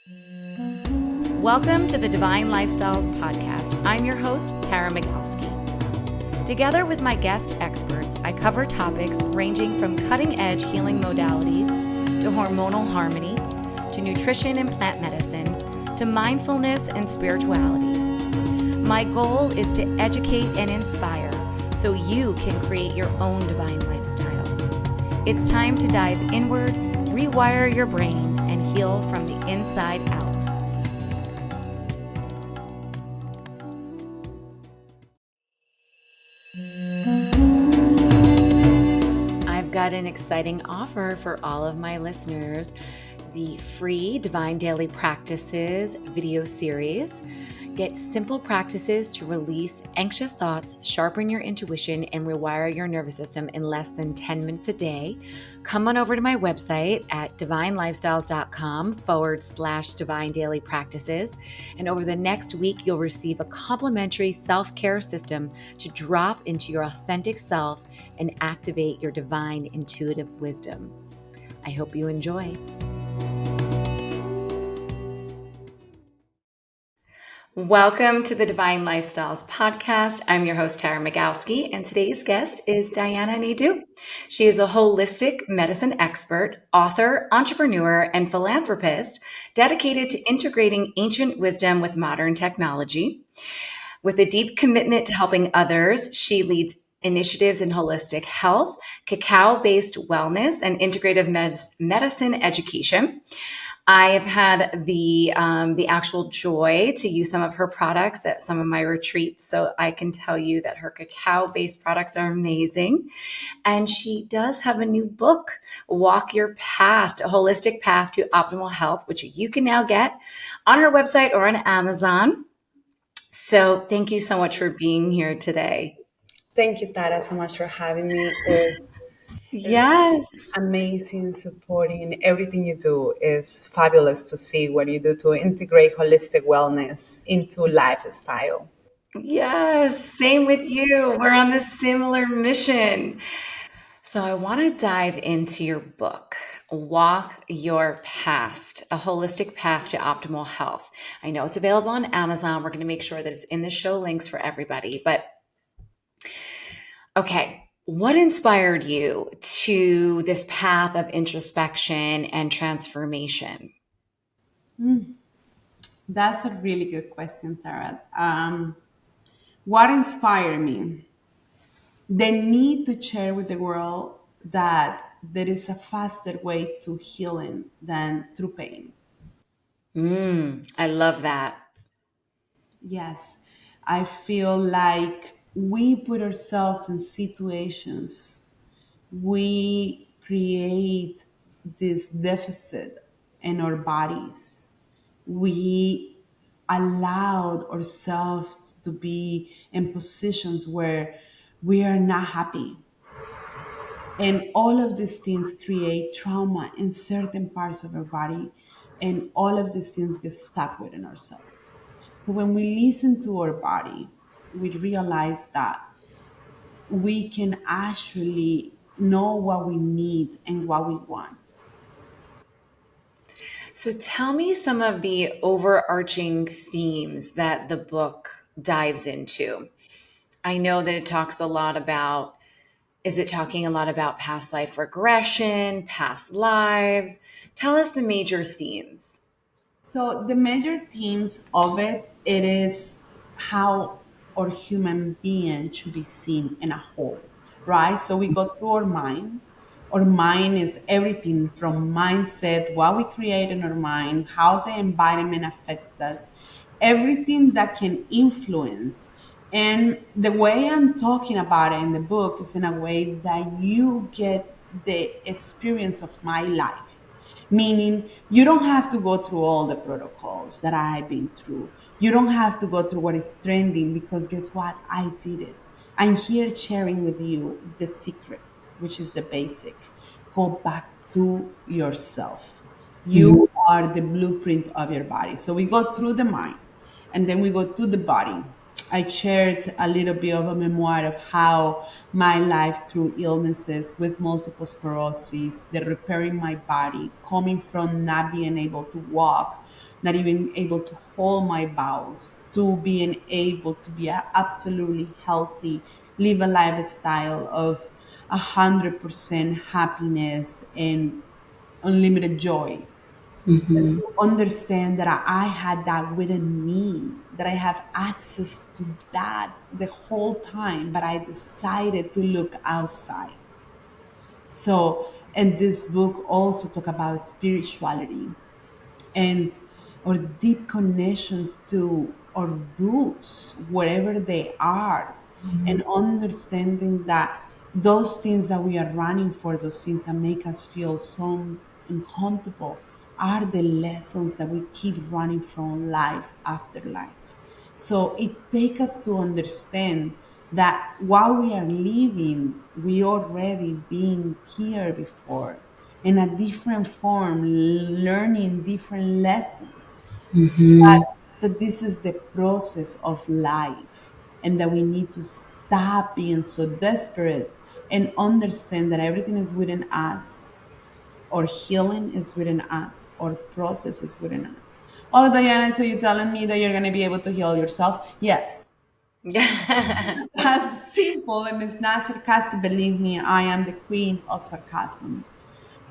Welcome to the Divine Lifestyles Podcast. I'm your host, Tara Magalski. Together with my guest experts, I cover topics ranging from cutting-edge healing modalities to hormonal harmony, to nutrition and plant medicine, to mindfulness and spirituality. My goal is to educate and inspire so you can create your own divine lifestyle. It's time to dive inward, rewire your brain, and heal from the inside out. I've got an exciting offer for all of my listeners. The free Divine Daily Practices video series. Get simple practices to release anxious thoughts, sharpen your intuition, and rewire your nervous system in less than 10 minutes a day. Come on over to my website at divinelifestyles.com/divine daily practices. And over the next week, you'll receive a complimentary self-care system to drop into your authentic self and activate your divine intuitive wisdom. I hope you enjoy. Welcome to the Divine Lifestyles Podcast. I'm your host, Tara Magalski, and today's guest is Dahiana Naidu. She is a holistic medicine expert, author, entrepreneur, and philanthropist dedicated to integrating ancient wisdom with modern technology. With a deep commitment to helping others, she leads initiatives in holistic health, cacao-based wellness, and integrative medicine education. I have had the actual joy to use some of her products at some of my retreats, so I can tell you that her cacao-based products are amazing. And she does have a new book, Walk Your Past, a holistic path to optimal health, which you can now get on her website or on Amazon. So thank you so much for being here today. Thank you, Tara, so much for having me. It's Yes. amazing supporting everything you do. It's fabulous to see what you do to integrate holistic wellness into lifestyle. Yes. Same with you. We're on this similar mission. So I want to dive into your book, Walk Your Past, a holistic path to optimal health. I know it's available on Amazon. We're going to make sure that it's in the show links for everybody. But okay, what inspired you to this path of introspection and transformation? That's a really good question, Tara. What inspired me? The need to share with the world that there is a faster way to healing than through pain. I love that. Yes, I feel like we put ourselves in situations, we create this deficit in our bodies. We allowed ourselves to be in positions where we are not happy. And all of these things create trauma in certain parts of our body, and all of these things get stuck within ourselves. So when we listen to our body, we realize that we can actually know what we need and what we want. So tell me some of the overarching themes that the book dives into. I know that it talks a lot about, is it talking a lot about past life regression, past lives? Tell us the major themes. So the major themes of it is how our human being should be seen in a whole, right? So we go through our mind. Our mind is everything from mindset, what we create in our mind, how the environment affects us, everything that can influence. And the way I'm talking about it in the book is in a way that you get the experience of my life, meaning you don't have to go through all the protocols that I've been through. You don't have to go through what is trending, because guess what? I did it. I'm here sharing with you the secret, which is the basic. Go back to yourself. You are the blueprint of your body. So we go through the mind, and then we go to the body. I shared a little bit of a memoir of how my life through illnesses with multiple sclerosis, the repairing my body, coming from not being able to walk not even able to hold my bowels, to being able to be absolutely healthy, live a lifestyle of 100% happiness and unlimited joy. And to understand that I had that within me, that I have access to that the whole time, but I decided to look outside. So, and this book also talk about spirituality and our deep connection to our roots, wherever they are, and understanding that those things that we are running for, those things that make us feel so uncomfortable, are the lessons that we keep running from life after life. So it takes us to understand that while we are living, we already been here before in a different form, learning different lessons. That this is the process of life, and that we need to stop being so desperate and understand that everything is within us, or healing is within us, or process is within us. Oh, Diana, so you're telling me that you're going to be able to heal yourself? Yes. That's simple and it's not sarcastic. Believe me, I am the queen of sarcasm.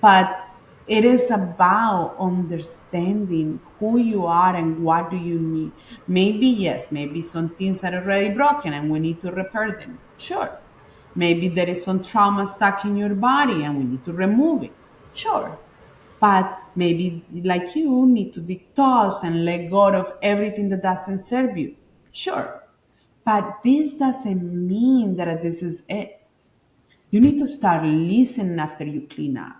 But it is about understanding who you are and what do you need. Maybe, yes, maybe some things are already broken and we need to repair them. Sure. Maybe there is some trauma stuck in your body and we need to remove it. Sure. But maybe, like you, need to detox and let go of everything that doesn't serve you. Sure. But this doesn't mean that this is it. You need to start listening after you clean up.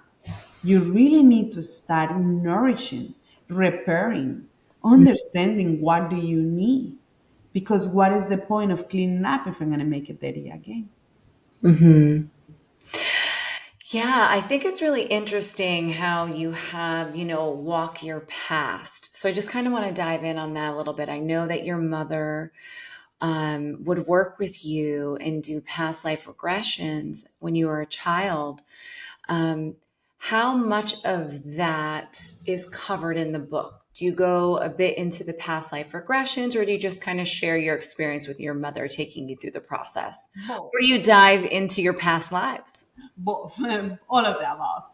You really need to start nourishing, repairing, understanding what do you need. Because what is the point of cleaning up if I'm going to make it dirty again? Yeah, I think it's really interesting how you have, walk your past. So I just kind of want to dive in on that a little bit. I know that your mother would work with you and do past life regressions when you were a child. Um, how much of that is covered in the book? Do you go a bit into the past life regressions, or do you just kind of share your experience with your mother taking you through the process? Both. Or do you dive into your past lives? Both. All of the above.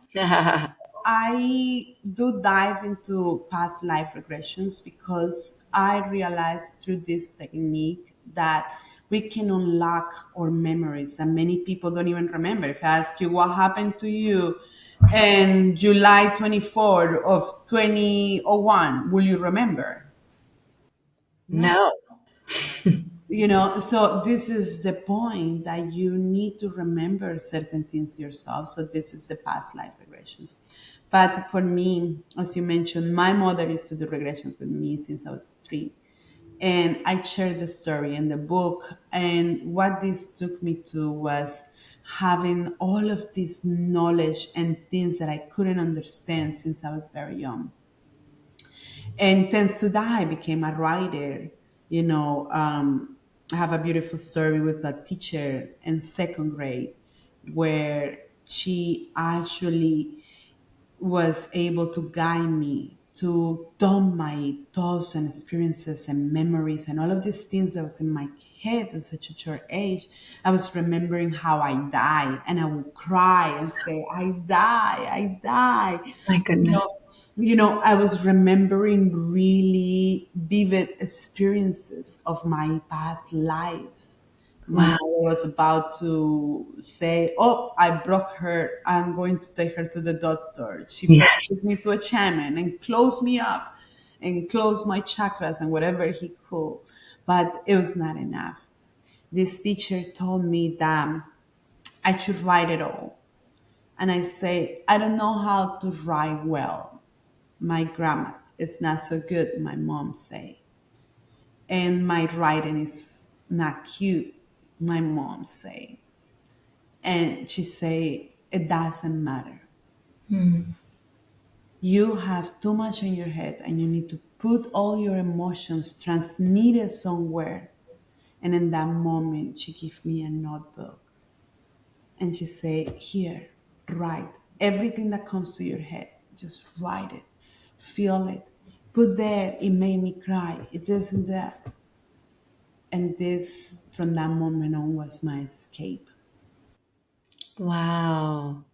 I do dive into past life regressions because I realized through this technique that we can unlock our memories that many people don't even remember. If I ask you what happened to you in July 24th of 2001, will you remember? No. No. So this is the point that you need to remember certain things yourself. So this is the past life regressions. But for me, as you mentioned, my mother used to do regression with me since I was 3. And I shared the story in the book. And what this took me to was having all of this knowledge and things that I couldn't understand since I was very young. And thanks to that, I became a writer. I have a beautiful story with a teacher in second grade where she actually was able to guide me to dump my thoughts and experiences and memories and all of these things that was in my head at such a short age. I was remembering how I die, and I would cry and say, I die, I die. My You goodness. know, I was remembering really vivid experiences of my past lives. My Wow. mother was about to say, "Oh, I broke her. I'm going to take her to the doctor." She first Yes. took me to a shaman and closed me up and closed my chakras and whatever he could. But it was not enough. This teacher told me that I should write it all. And I say, I don't know how to write well. My grammar is not so good, my mom say. And my writing is not cute, my mom say. And she say, it doesn't matter. You have too much in your head and you need to put all your emotions, transmit it somewhere. And in that moment, she gave me a notebook and she say, here, write everything that comes to your head. Just write it, feel it, Put there, it made me cry. It doesn't that. And this, from that moment on, was my escape. Wow.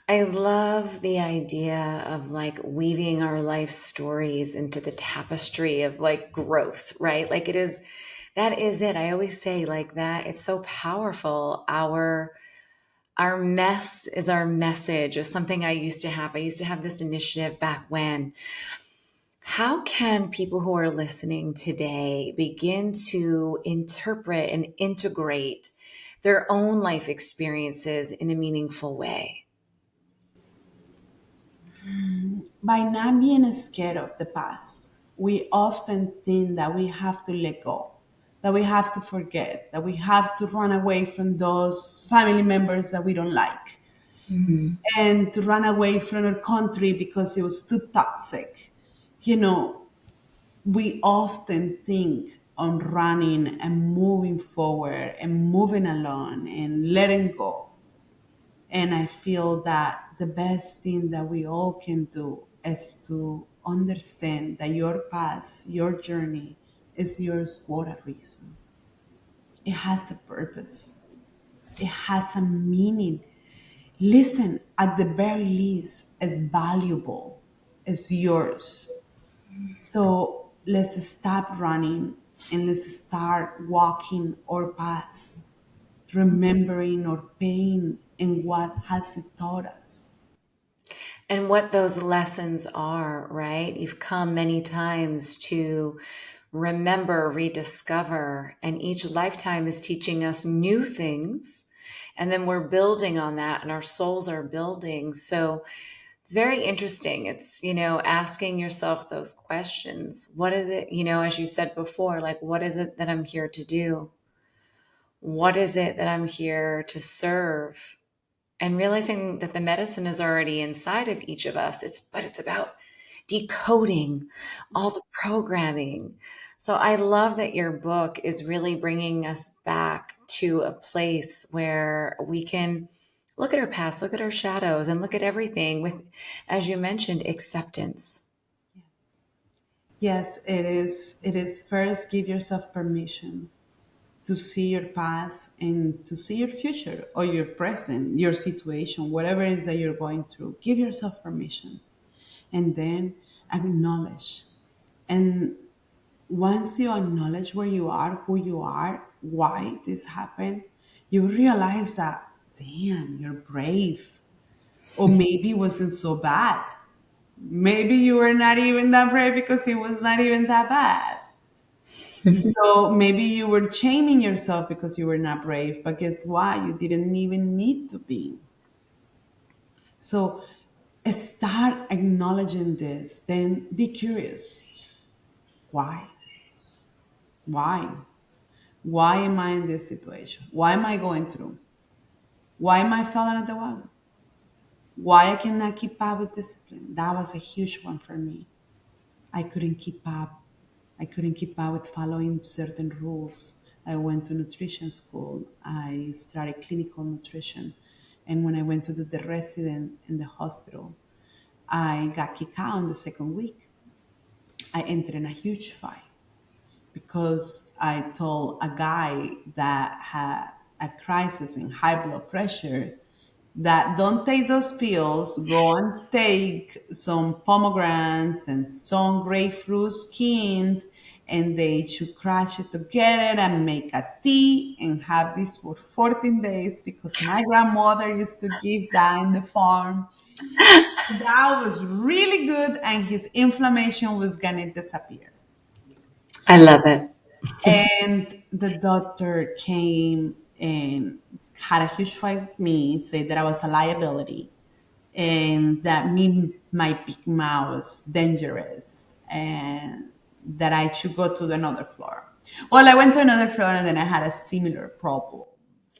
I love the idea of like weaving our life stories into the tapestry of like growth, right? Like it is, that is it. I always say like that. It's so powerful. Our mess is our message is something I used to have. I used to have this initiative back when. How can people who are listening today begin to interpret and integrate their own life experiences in a meaningful way? By not being scared of the past, we often think that we have to let go, that we have to forget, that we have to run away from those family members that we don't like, and to run away from our country because it was too toxic. You know, we often think on running and moving forward and moving along and letting go. And I feel that the best thing that we all can do is to understand that your past, your journey is yours for a reason. It has a purpose, it has a meaning. Listen, at the very least, it's valuable, it's yours. So let's stop running and let's start walking our paths, remembering our pain and what has it taught us. And what those lessons are, right? You've come many times to remember, rediscover, and each lifetime is teaching us new things. And then we're building on that, and our souls are building. So it's very interesting. It's, asking yourself those questions. What is it, as you said before, like, what is it that I'm here to do? What is it that I'm here to serve? And realizing that the medicine is already inside of each of us. But it's about decoding all the programming. So I love that your book is really bringing us back to a place where we can look at our past, look at our shadows, and look at everything with, as you mentioned, acceptance. Yes, it is. It is first give yourself permission to see your past and to see your future or your present, your situation, whatever it is that you're going through. Give yourself permission and then acknowledge. And once you acknowledge where you are, who you are, why this happened, you realize that, damn, you're brave. Or maybe it wasn't so bad. Maybe you were not even that brave because it was not even that bad. So maybe you were shaming yourself because you were not brave, but guess what? You didn't even need to be. So start acknowledging this, then be curious. Why? Why? Why am I in this situation? Why am I going through? Why am I falling at the wall? Why I cannot keep up with discipline? That was a huge one for me. I couldn't keep up. I couldn't keep up with following certain rules. I went to nutrition school. I studied clinical nutrition. And when I went to do the resident in the hospital, I got kicked out in the second week. I entered in a huge fight because I told a guy that had a crisis in high blood pressure that don't take those pills, go and take some pomegranates and some grapefruit skinned, and they should crush it together and make a tea and have this for 14 days because my grandmother used to give that in the farm. That was really good, and his inflammation was gonna disappear. I love it. And the doctor came and had a huge fight with me, said that I was a liability and that me, my big mouth was dangerous and that I should go to another floor. Well, I went to another floor and then I had a similar problem.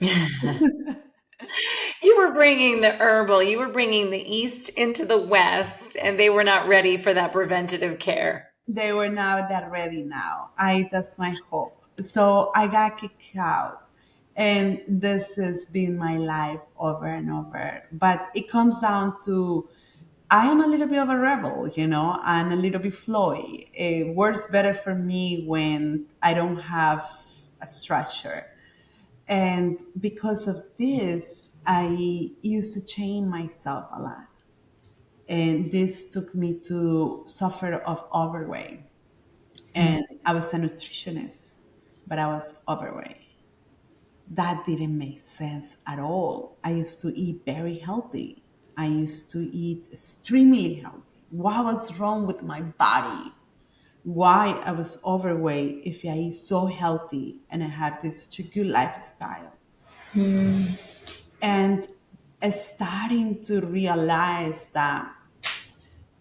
You were bringing the herbal, you were bringing the East into the West, and they were not ready for that preventative care. They were not that ready now. That's my hope. So I got kicked out. And this has been my life over and over. But it comes down to I am a little bit of a rebel, and a little bit flowy. It works better for me when I don't have a structure. And because of this, I used to chain myself a lot. And this took me to suffer of overweight. And I was a nutritionist, but I was overweight. That didn't make sense at all. I used to eat very healthy. I used to eat extremely healthy. What was wrong with my body? Why I was overweight if I eat so healthy and I had this such a good lifestyle? And starting to realize that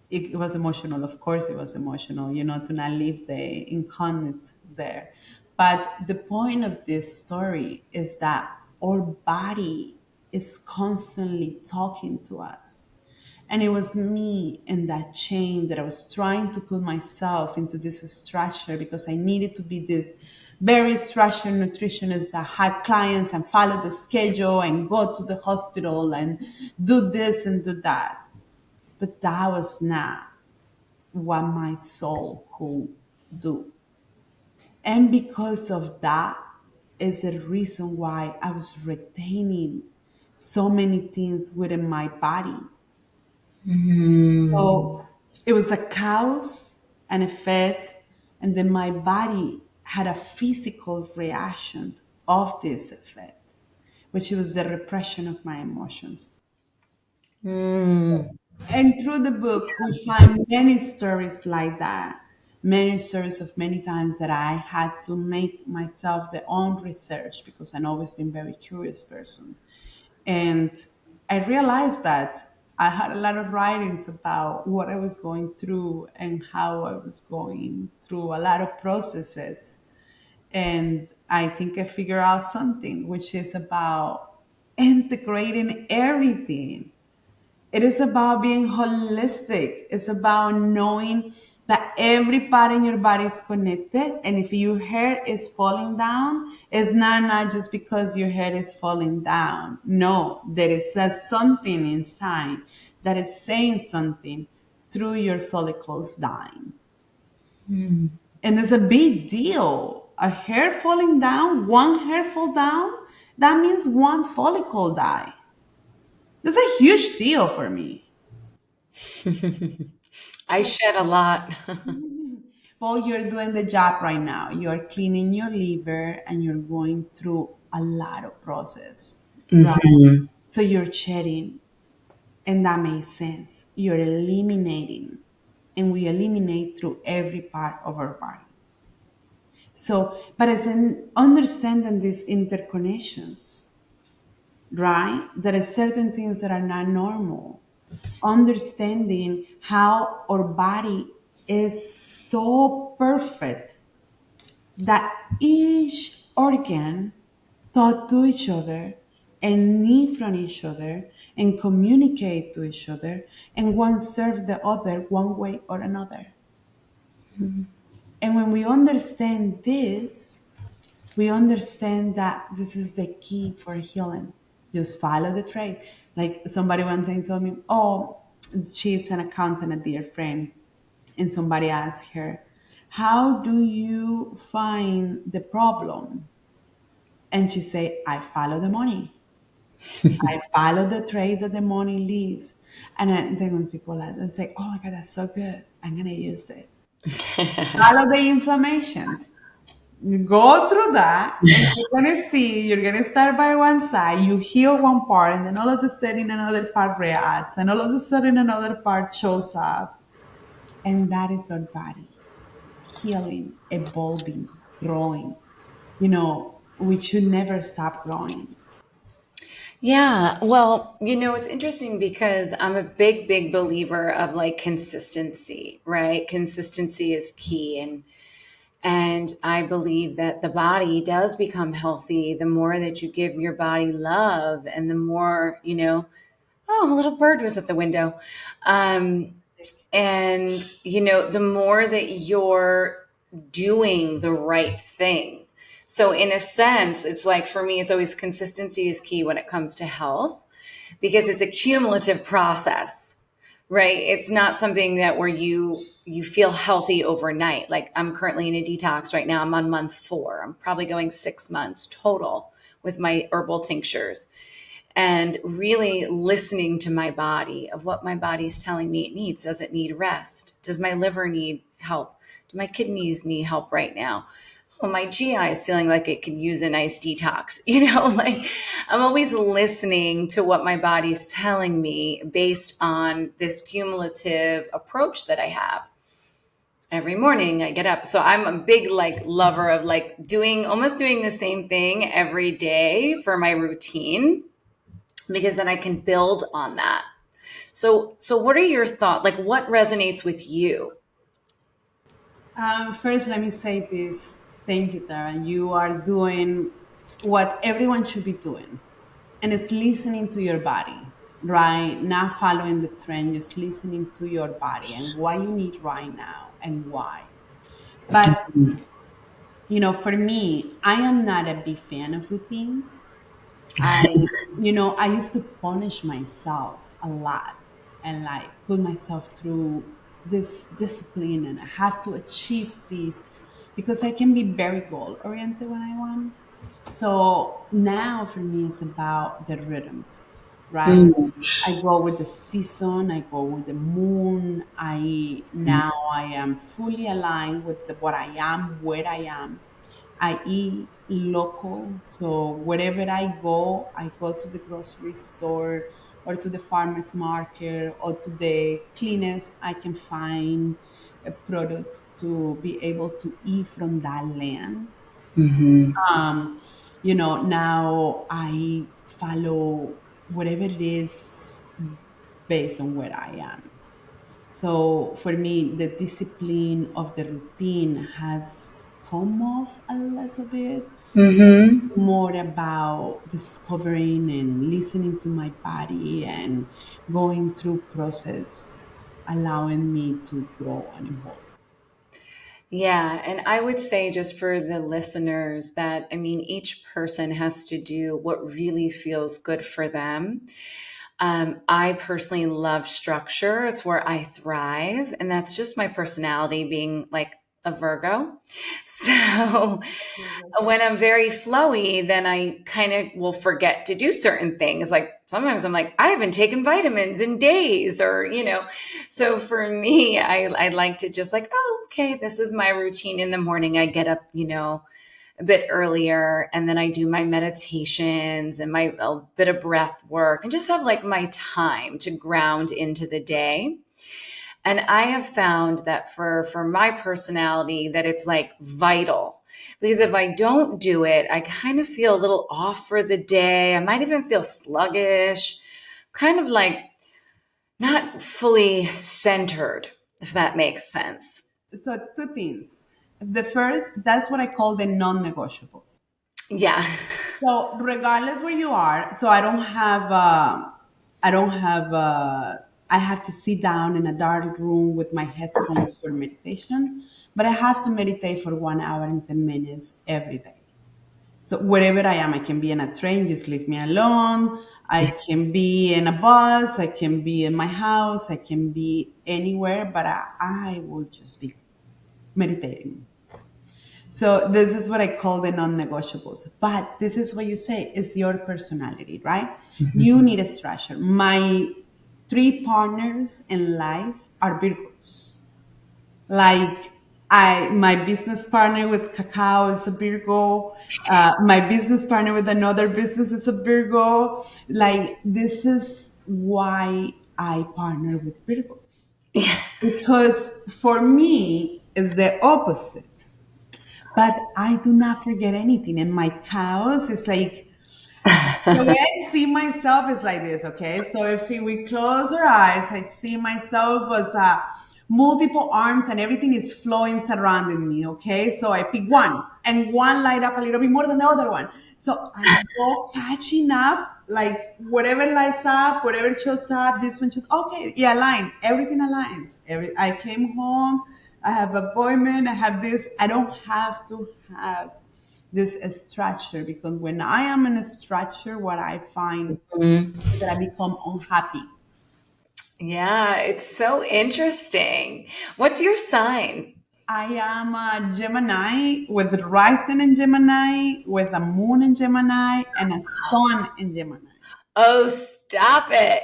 it was emotional. Of course, it was emotional, to not leave the incarnate there. But the point of this story is that our body is constantly talking to us. And it was me in that chain that I was trying to put myself into this structure because I needed to be this very structured nutritionist that had clients and follow the schedule and go to the hospital and do this and do that. But that was not what my soul could do. And because of that is the reason why I was retaining so many things within my body. So it was a cause and effect, and then my body had a physical reaction of this effect, which was the repression of my emotions. Mm. And through the book, we find many stories like that. Many stories of many times that I had to make myself the own research because I've always been very curious person. And I realized that I had a lot of writings about what I was going through and how I was going through a lot of processes. And I think I figured out something, which is about integrating everything. It is about being holistic. It's about knowing that every part in your body is connected. And if your hair is falling down, it's not just because your hair is falling down. No, there is something inside that is saying something through your follicles dying. And it's a big deal. A hair falling down, one hair fall down, that means one follicle die. That's a huge deal for me. I shed a lot. Well, you're doing the job right now. You're cleaning your liver and you're going through a lot of process, right? Mhm. So you're shedding, and that makes sense. You're eliminating, and we eliminate through every part of our body. So, but as in understanding these interconnections, right? There are certain things that are not normal. Understanding how our body is so perfect that each organ talk to each other and need from each other and communicate to each other and one serve the other one way or another. And when we understand this, we understand that this is the key for healing. Just follow the trade. Like somebody one time told me, oh, she's an accountant, a dear friend. And somebody asked her, how do you find the problem? And she said, I follow the money. I follow the trade that the money leaves. And then when people ask and say, oh my God, that's so good, I'm going to use it. Follow the inflammation. You go through that and you're gonna see, you're gonna start by one side, you heal one part, and then all of a sudden another part reacts, and all of a sudden another part shows up. And that is our body healing, evolving, growing. We should never stop growing. Yeah, well, it's interesting because I'm a big, big believer of like consistency, right? Consistency is key, and I believe that the body does become healthy the more that you give your body love, and the more, oh, a little bird was at the window. Um, and the more that you're doing the right thing. So in a sense, it's like for me, it's always consistency is key when it comes to health because it's a cumulative process, right? It's not something that where you feel healthy overnight. Like I'm currently in a detox right now. I'm on month 4. I'm probably going 6 months total with my herbal tinctures, and really listening to my body of what my body's telling me it needs. Does it need rest? Does my liver need help? Do my kidneys need help right now? Oh, my GI is feeling like it could use a nice detox. Like I'm always listening to what my body's telling me based on this cumulative approach that I have. Every morning I get up. So I'm a big like lover of like almost doing the same thing every day for my routine, because then I can build on that. So what are your thoughts? Like what resonates with you? First, let me say this. Thank you, Tara. You are doing what everyone should be doing, and it's listening to your body, right? Not following the trend, just listening to your body and what you need right now and why. But, for me, I am not a big fan of routines. I used to punish myself a lot and like put myself through this discipline and I have to achieve this because I can be very goal oriented when I want. So now for me, it's about the rhythms, right? I go with the season, I go with the moon. I am fully aligned with what I am, where I am. I eat local, so wherever I go to the grocery store or to the farmer's market or to the cleanest I can find a product to be able to eat from that land. Um, now I follow whatever it is based on where I am. So for me, the discipline of the routine has come off a little bit, more about discovering and listening to my body and going through process, allowing me to grow and evolve. Yeah, and I would say just for the listeners that I mean each person has to do what really feels good for them. I personally love structure. It's where I thrive. And that's just my personality being like a Virgo. So when I'm very flowy, then I kind of will forget to do certain things. Like sometimes I'm like, I haven't taken vitamins in days, or. So for me, I like to just like, oh, okay, this is my routine in the morning. I get up, a bit earlier, and then I do my meditations and my a bit of breath work and just have like my time to ground into the day. And I have found that for my personality that it's like vital, because if I don't do it, I kind of feel a little off for the day. I might even feel sluggish, kind of like not fully centered, if that makes sense. So two things. The first, that's what I call the non-negotiables. Yeah. So regardless where you are, so I don't have, I have to sit down in a dark room with my headphones for meditation, but I have to meditate for 1 hour and 10 minutes every day. So wherever I am, I can be in a train, just leave me alone. I can be in a bus, I can be in my house, I can be anywhere, but I will just be meditating. So this is what I call the non-negotiables. But this is what you say is your personality, right? You need a structure. My three partners in life are Virgos. Like my business partner with cacao is a Virgo. My business partner with another business is a Virgo. Like this is why I partner with Virgos because for me it's the opposite. But I do not forget anything. And my cows is like the way I see myself is like this, okay? So if we close our eyes, I see myself as multiple arms and everything is flowing surrounding me, okay? So I pick one and one light up a little bit more than the other one. So I go catching up, like whatever lights up, whatever shows up, this one shows, okay, yeah, align. Everything aligns. I came home, I have appointment, I have this. I don't have to have this structure because when I am in a structure, what I find is that I become unhappy. Yeah, it's so interesting. What's your sign? I am a Gemini with rising in Gemini, with a moon in Gemini, and a sun in Gemini. Oh, stop it.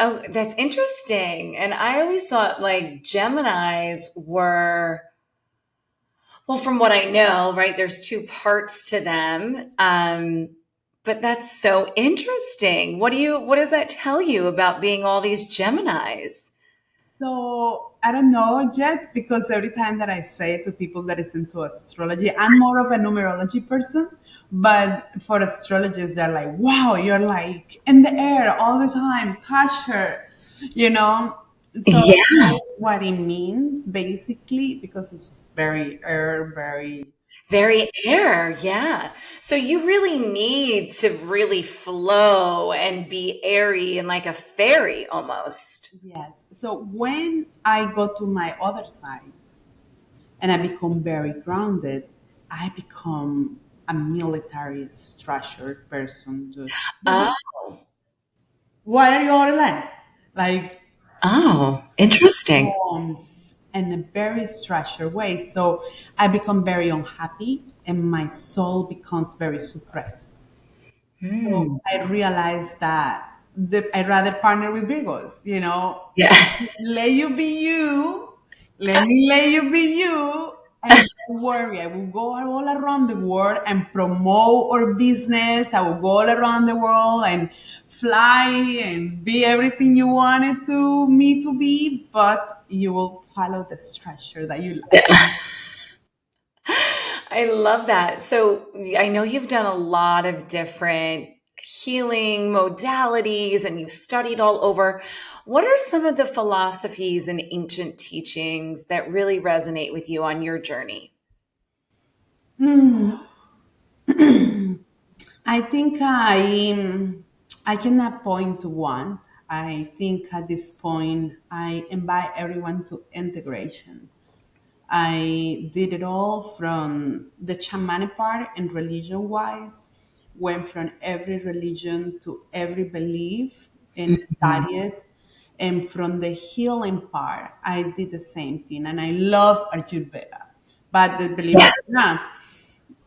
Oh, that's interesting. And I always thought like Geminis were, well, from what I know, right, there's two parts to them. But that's so interesting. What does that tell you about being all these Geminis? So I don't know yet because every time that I say it to people that is into astrology, I'm more of a numerology person. But for astrologists, they're like, wow, you're like in the air all the time, catch her, you know? So Yeah. that is what it means basically because it's very air, very. Very air, yeah. So you really need to really flow and be airy and like a fairy almost. Yes. So when I go to my other side and I become very grounded, I become a military structured person. Just Oh, why are you all alone? Like oh, interesting. poems in a very structured way. So I become very unhappy and my soul becomes very suppressed. So Hmm. I realized that I'd rather partner with Virgos, Yeah. let you be you, let me let you be you, and don't worry, I will go all around the world and promote our business. I will go all around the world and fly and be everything you wanted to me to be, but you will follow the structure that you like. I love that. So I know you've done a lot of different healing modalities and you've studied all over. What are some of the philosophies and ancient teachings that really resonate with you on your journey? I think I cannot point to one. I think at this point I invite everyone to integration. I did it all from the shamanic part and religion wise, went from every religion to every belief and Mhm. studied. And from the healing part, I did the same thing. And I love Ayurveda. But believe it Yeah. or not,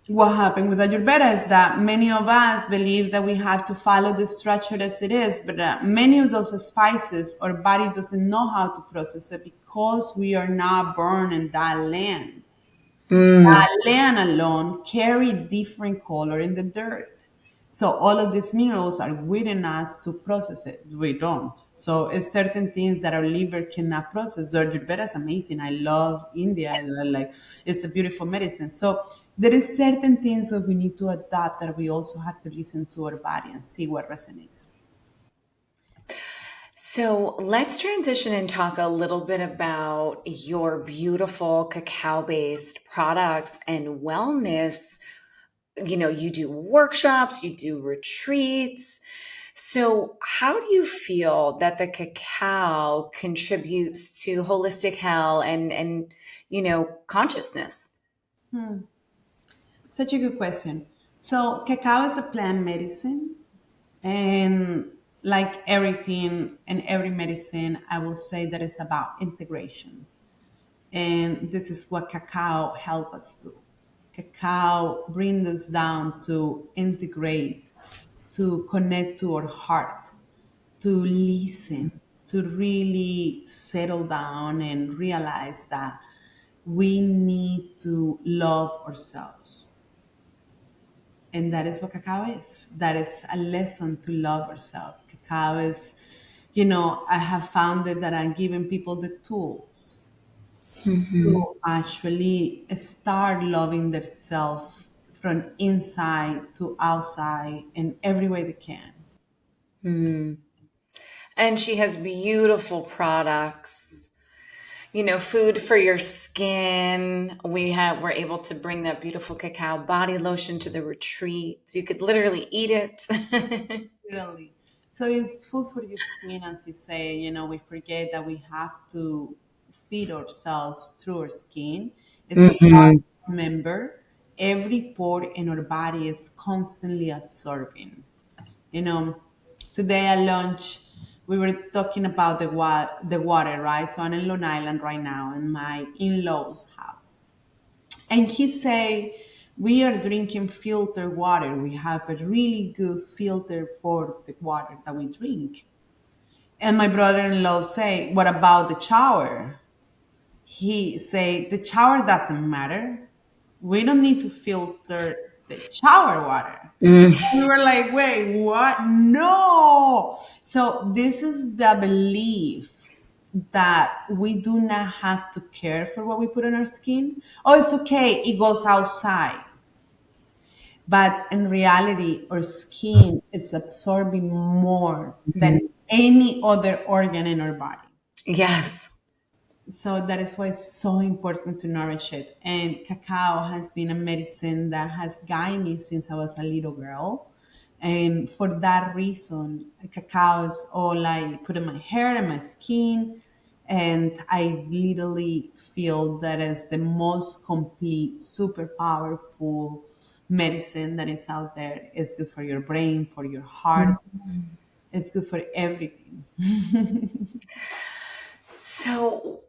what happened with Ayurveda is that many of us believe that we have to follow the structure as it is, but many of those spices, our body doesn't know how to process it because we are not born in that land. Mm. That land alone carry different color in the dirt. So all of these minerals are within us to process it. We don't. So it's certain things that our liver cannot process. So Ayurveda is amazing. I love India. Like it's a beautiful medicine. So there is certain things that we need to adapt that we also have to listen to our body and see what resonates. So let's transition and talk a little bit about your beautiful cacao based products and wellness. You know, you do workshops, you do retreats. So, how do you feel that the cacao contributes to holistic health and consciousness? Such a good question. So cacao is a plant medicine. And like everything and every medicine, I will say that it's about integration. And this is what cacao help us do. Cacao brings us down to integrate, to connect to our heart, to listen, to really settle down and realize that we need to love ourselves. And that is what cacao is. That is a lesson to love ourselves. Cacao is, I have found it that I'm giving people the tools Mhm. to actually start loving themselves from inside to outside in every way they can. Mm. And she has beautiful products. Food for your skin. We're able to bring that beautiful cacao body lotion to the retreat. So you could literally eat it. Really. So it's food for your skin, as you say. We forget that we have to feed ourselves through our skin. It's a part Mhm. member. Every pore in our body is constantly absorbing. You know, Today at lunch, we were talking about the water, right? So I'm in Long Island right now in my in-laws' house. And he say, we are drinking filtered water. We have a really good filter for the water that we drink. And my brother-in-law say, what about the shower? He say, the shower doesn't matter. We don't need to filter the shower water. Mm. We were like, wait, what? No. So this is the belief that we do not have to care for what we put on our skin. Oh, it's okay. It goes outside. But in reality, our skin is absorbing more than Mhm. any other organ in our body. Yes. So that is why it's so important to nourish it. And cacao has been a medicine that has guided me since I was a little girl. And for that reason, cacao is all I put in my hair and my skin. And I literally feel that is the most complete, super powerful medicine that is out there. It's good for your brain, for your heart. It's good for everything. So,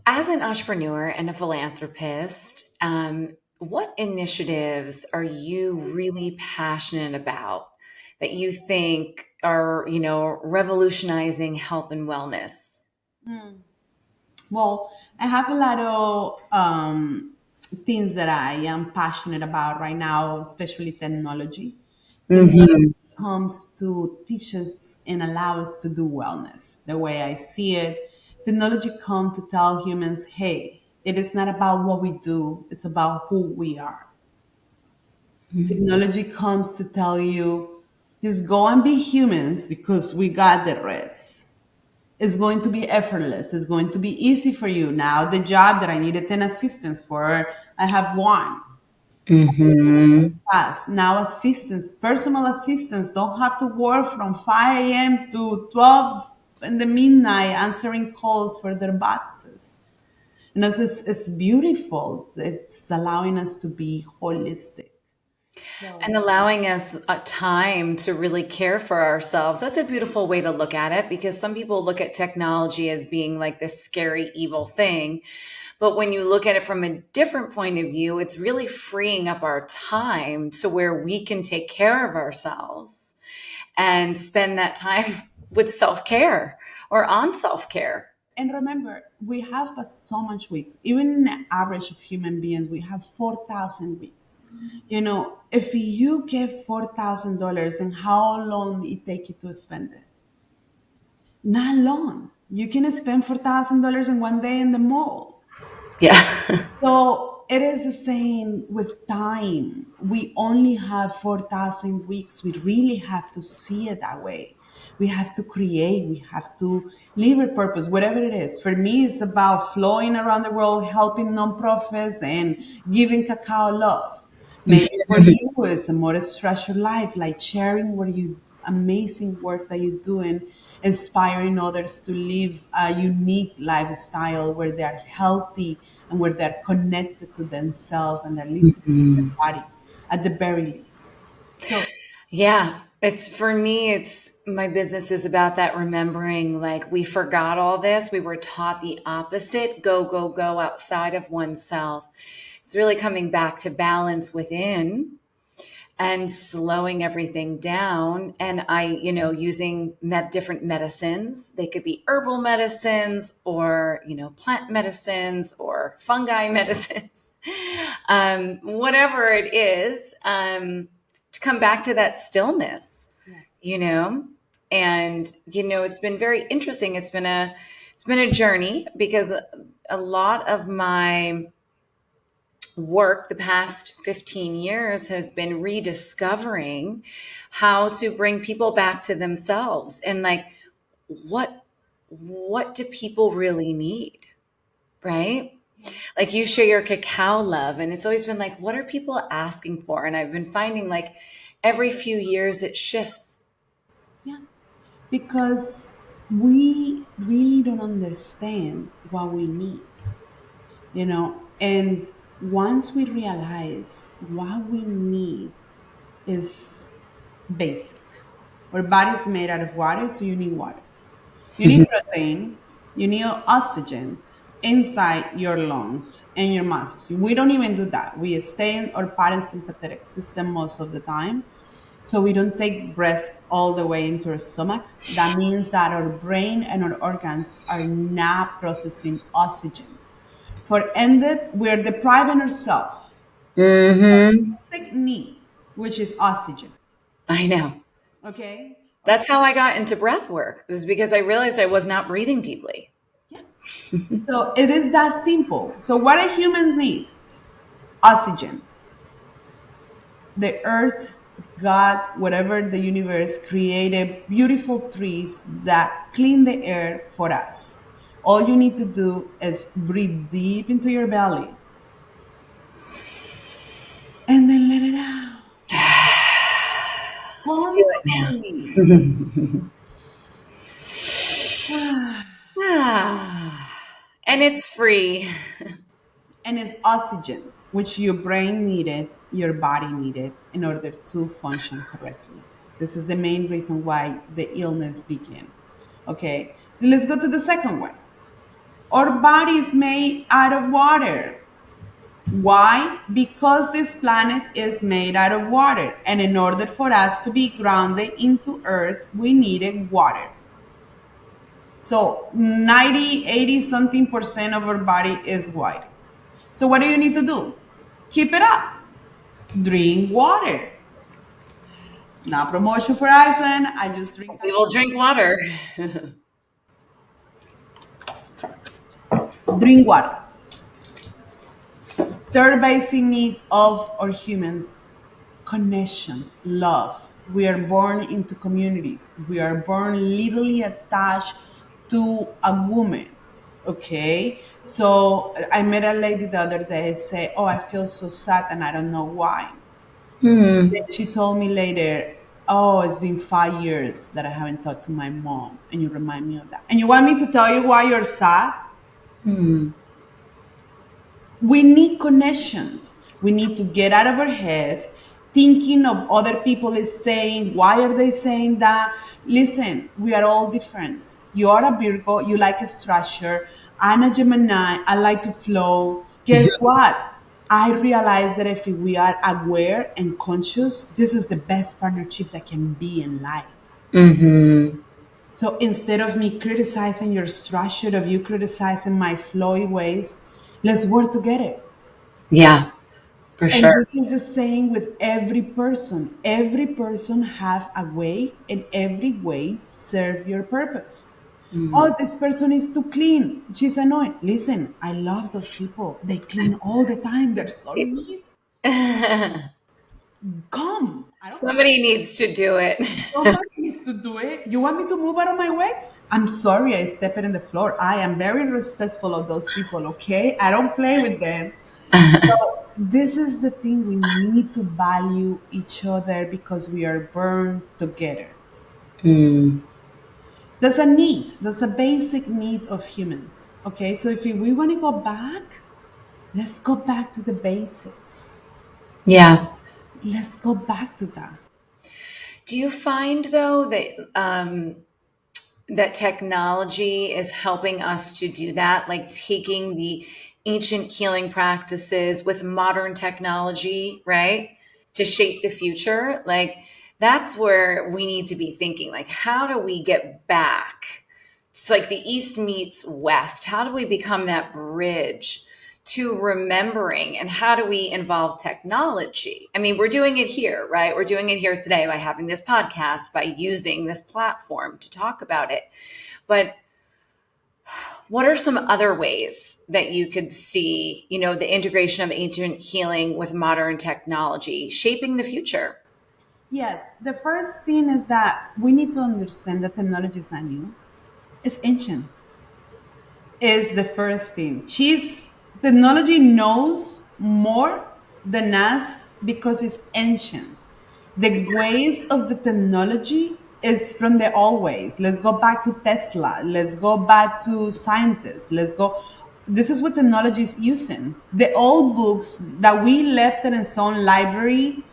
as an entrepreneur and a philanthropist, what initiatives are you really passionate about that you think are, revolutionizing health and wellness? Well, I have a lot of things that I am passionate about right now, especially technology. Technology Hmm. comes to teach us and allow us to do wellness. The way I see it, technology comes to tell humans, hey, it is not about what we do, it's about who we are. Technology comes to tell you, just go and be humans because we got the rest. It's going to be effortless. It's going to be easy for you. Now, the job that I needed 10 assistants for, I have one. Hmm. Fast. Now, assistants, personal assistants don't have to work from 5 a.m. to 12 in the midnight answering calls for their boxes. And it's beautiful. It's allowing us to be holistic. And So, allowing us a time to really care for ourselves. That's a beautiful way to look at it because some people look at technology as being like this scary, evil thing. But when you look at it from a different point of view, it's really freeing up our time to where we can take care of ourselves and spend that time with self care or on self care. and remember, we have but so much weeks. Even in the average of human beings, we have 4,000 weeks. You know, if you get $4,000 and how long it take you to spend it? Not long. You can spend $4,000 in one day in the mall. Yeah. So it is the same with time. We only have 4,000 weeks. We really have to see it that way. We have to create, we have to live a purpose, whatever it is. For me, it's about flowing around the world, helping nonprofits, and giving cacao love. Maybe for you, it's a more structured life, like sharing what you amazing work that you do and inspiring others to live a unique lifestyle where they are healthy and where they're connected to themselves and they're listening to their body at the very least. So Yeah, it's for me, it's my business is about that remembering like we forgot all this. We were taught the opposite go, go, go outside of oneself. It's really coming back to balance within and slowing everything down. And using different medicines. They could be herbal medicines or, plant medicines or fungi medicines, whatever it is. To come back to that stillness, yes. you know, and it's been very interesting. It's been a journey because a lot of my work the past 15 years has been rediscovering how to bring people back to themselves and like what do people really need, right? Like you share your cacao love and it's always been like what are people asking for, and I've been finding like every few years it shifts. Yeah. Because we really don't understand what we need, you know, and once we realize what we need is basic. Our body is made out of water, so you need water. You need protein, you need oxygen inside your lungs and your muscles. We don't even do that. We stay in our parasympathetic system most of the time. So we don't take breath all the way into our stomach. That means that our brain and our organs are not processing oxygen. For ended, we're depriving ourselves Mm-hmm. basic need, which is oxygen. I know. Okay? That's how I got into breath work. It was because I realized I was not breathing deeply. Yeah. So it is that simple. So what do humans need? Oxygen. The earth, God, whatever the universe created beautiful trees that clean the air for us. All you need to do is breathe deep into your belly and then let it out. Let's do it Consciously. now. And it's free. And it's oxygen, which your brain needed, your body needed in order to function correctly. This is the main reason why the illness began. Okay, so let's go to the second one. Our body is made out of water. Why? Because this planet is made out of water. And in order for us to be grounded into earth, we needed water. So 90, 80 something percent of our body is water. So what do you need to do? Keep it up. Drink water. Not promotion for Iceland. I just drink We will drink water. drink water. Third basic need of our humans, connection, love. We are born into communities. We are born literally attached to a woman. Okay. So I met a lady the other day say, "Oh, I feel so sad and I don't know why." Then she told me later, "Oh, it's been 5 years that I haven't talked to my mom." And you remind me of that. And you want me to tell you why you're sad? We need connections. We need to get out of our heads thinking of other people is saying, why are they saying that? Listen, we are all different. You are a Virgo, you like a structure. I'm a Gemini, I like to flow. Guess what? I realize that if we are aware and conscious, this is the best partnership that can be in life. Mm-hmm. So instead of me criticizing your structure, of you criticizing my flowy ways, let's work together. Yeah, for And sure. this is the same with every person. Every person have a way, and every way serve your purpose. Oh, this person is too clean. She's annoying. Listen, I love those people. They clean all the time. They're so neat. Come. I don't care. Somebody needs to do it. Somebody needs to do it. You want me to move out of my way? I'm sorry I stepped in the floor. I am very respectful of those people, okay? I don't play with them. So this is the thing, we need to value each other because we are born together. There's a need, there's a basic need of humans. Okay, so if we want to go back, let's go back to the basics. Yeah. Let's go back to that. Do you find though that technology is helping us to do that, like taking the ancient healing practices with modern technology, right? To shape the future? Like that's where we need to be thinking, like, how do we get back? It's like the East meets West. How do we become that bridge to remembering, and how do we involve technology? I mean, we're doing it here, right? We're doing it here today by having this podcast, by using this platform to talk about it. But what are some other ways that you could see, the integration of ancient healing with modern technology shaping the future? Yes, the first thing is that we need to understand that technology is not new, it's ancient. Is the first thing. Technology knows more than us because it's ancient. The ways of the technology is from the old ways. Let's go back to Tesla. Let's go back to scientists. Let's go. This is what technology is using. The old books that we left in some library,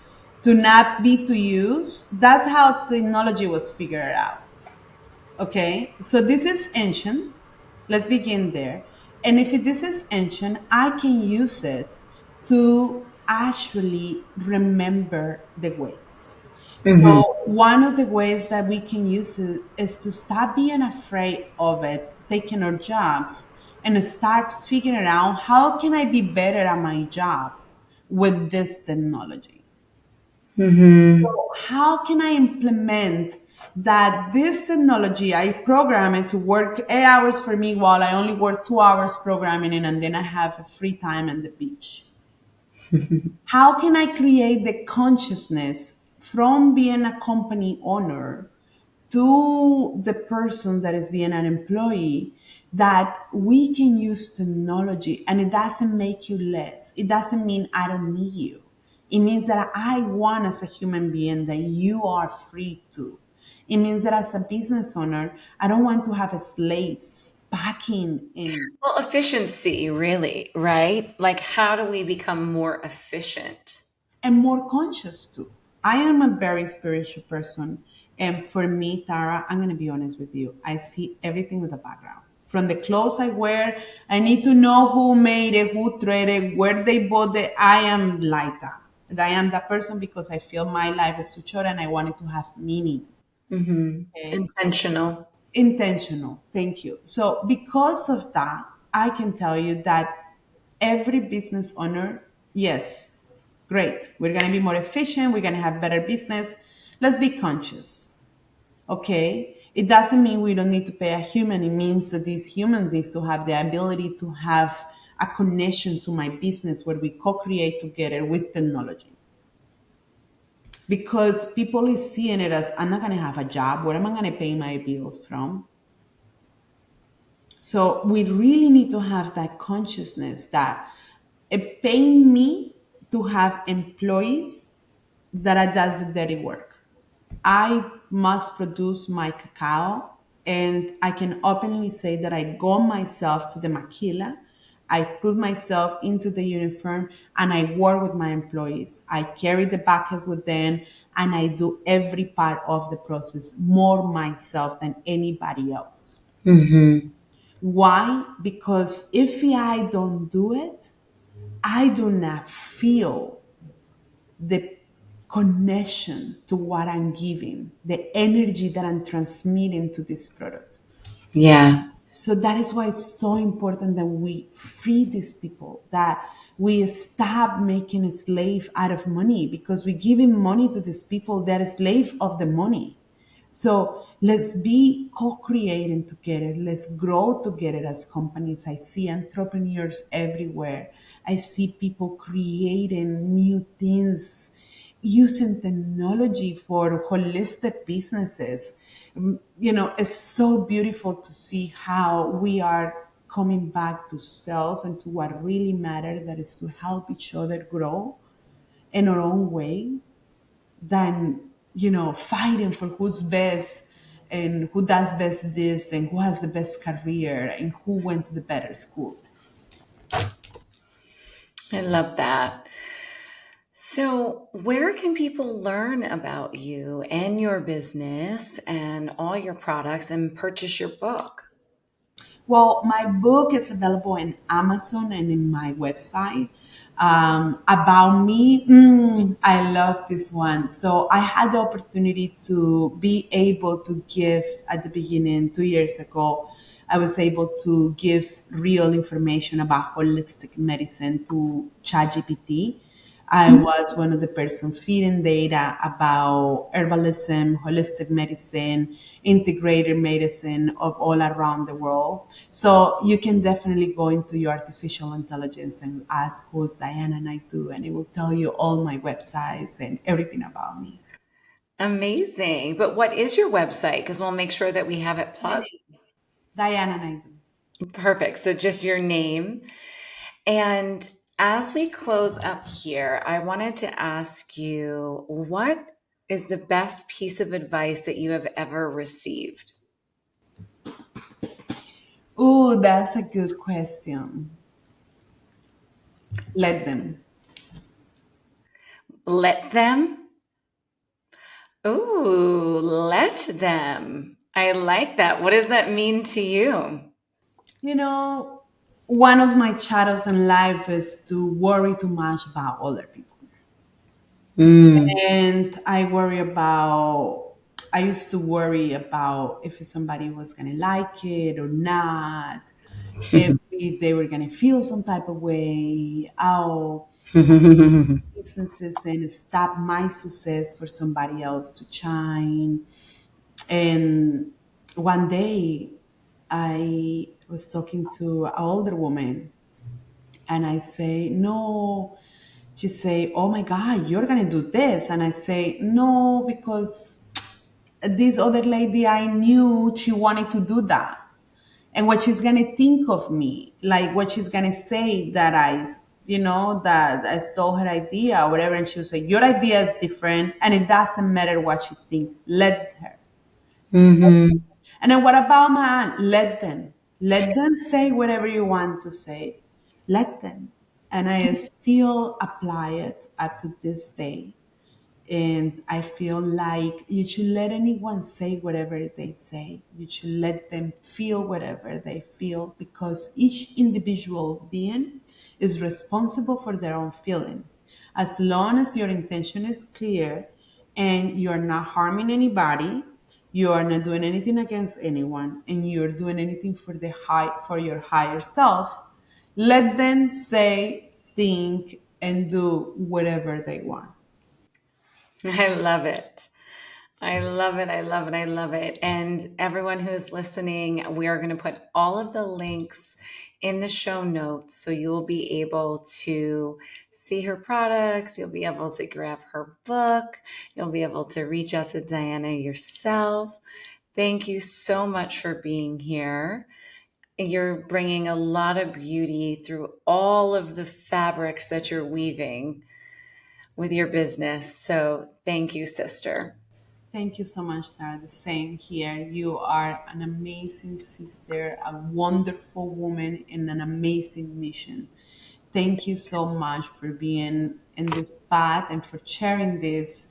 to not be to use. That's how technology was figured out. Okay, so this is ancient. Let's begin there. And if this is ancient, I can use it to actually remember the ways. Hmm. So, one of the ways that we can use it is to stop being afraid of it, taking our jobs, and start figuring out how can I be better at my job with this technology. Hmm. How can I implement that this technology, I program it to work 8 hours for me while I only work 2 hours programming it, and then I have a free time on the beach? How can I create the consciousness from being a company owner to the person that is being an employee, that we can use technology and it doesn't make you less. It doesn't mean I don't need you. It means that I want, as a human being, that you are free to. It means that as a business owner, I don't want to have slaves packing in Well, efficiency, really, right? Like, how do we become more efficient? and more conscious too. I am a very spiritual person. And for me, Tara, I'm going to be honest with you. I see everything with a background. From the clothes I wear, I need to know who made it, who threaded it, where they bought it. I am like that. I am that person because I feel my life is too short and I want it to have meaning. Hmm. Okay? Intentional. Intentional. Thank you. So, because of that, I can tell you that every business owner, yes, great. We're going to be more efficient. We're going to have better business. Let's be conscious. Okay. It doesn't mean we don't need to pay a human. It means that these humans need to have the ability to have a connection to my business where we co-create together with technology. Because people is seeing it as, I'm not going to have a job. Where am I going to pay my bills from? So we really need to have that consciousness that it paying me to have employees that I does the dirty work. I must produce my cacao, and I can openly say that I go myself to the maquila. I put myself into the uniform and I work with my employees. I carry the buckets with them and I do every part of the process more myself than anybody else. Hmm. Why? Because if I don't do it, I do not feel the connection to what I'm giving, the energy that I'm transmitting to this product. Yeah. So that is why it's so important that we free these people, that we stop making a slave out of money, because we giving money to these people that are slave of the money. So let's be co-creating together. Let's grow together as companies. I see entrepreneurs everywhere. I see people creating new things using technology for holistic businesses. It's so beautiful to see how we are coming back to self and to what really matters, that is to help each other grow in our own way, than fighting for who's best and who does best this and who has the best career and who went to the better school. I love that. So, where can people learn about you and your business and all your products and purchase your book? Well, my book is available in Amazon and in my website. About me, I love this one. So I had the opportunity to be able to give at the beginning, 2 years ago. I was able to give real information about holistic medicine to ChatGPT. I was one of the persons feeding data about herbalism, holistic medicine, integrated medicine of all around the world. So you can definitely go into your artificial intelligence and ask who's Diana Naidu, and it will tell you all my websites and everything about me. Amazing. But what is your website? Because we'll make sure that we have it My plugged. name, Diana Naidu. Perfect. So just your name. And as we close up here, I wanted to ask you, what is the best piece of advice that you have ever received? Ooh, that's a good question. Let them. Let them. Ooh, let them. I like that. What does that mean to you? You know, one of my shadows in life is to worry too much about other people. Mm. And I used to worry about if somebody was going to like it or not, if they were going to feel some type of way, how businesses and stop my success for somebody else to shine. And one day I was talking to an older woman and I say, no. She say, oh my God, you're going to do this. And I say, no, because this other lady I knew, she wanted to do that. And what she's going to think of me, like what she's going to say that that I stole her idea or whatever. And she'll say, your idea is different and it doesn't matter what she think. Let her. Mm-hmm. And then what about my aunt? Let them. Let them say whatever you want to say. Let them. And I still apply it up to this day. And I feel like you should let anyone say whatever they say. You should let them feel whatever they feel because each individual being is responsible for their own feelings. As long as your intention is clear and you're not harming anybody, you are not doing anything against anyone, and you're doing anything for for your higher self, let them say, think, and do whatever they want. I love it. I love it. I love it. I love it. And everyone who's listening, we are going to put all of the links in the show notes. So you'll be able to see her products. You'll be able to grab her book. You'll be able to reach out to Diana yourself. Thank you so much for being here. You're bringing a lot of beauty through all of the fabrics that you're weaving with your business. So thank you, sister. Thank you so much, Sarah. The same here. You are an amazing sister, a wonderful woman, and an amazing mission. Thank you so much for being in this path and for sharing this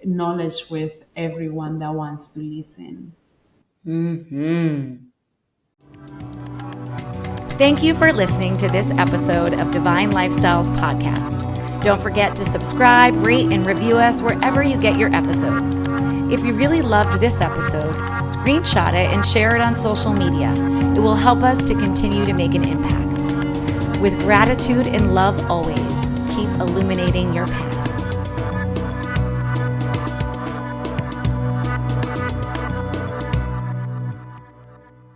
knowledge with everyone that wants to listen. Mm-hmm. Thank you for listening to this episode of Divine Lifestyles Podcast. Don't forget to subscribe, rate, and review us wherever you get your episodes. If you really loved this episode, screenshot it and share it on social media. It will help us to continue to make an impact. With gratitude and love always, keep illuminating your path.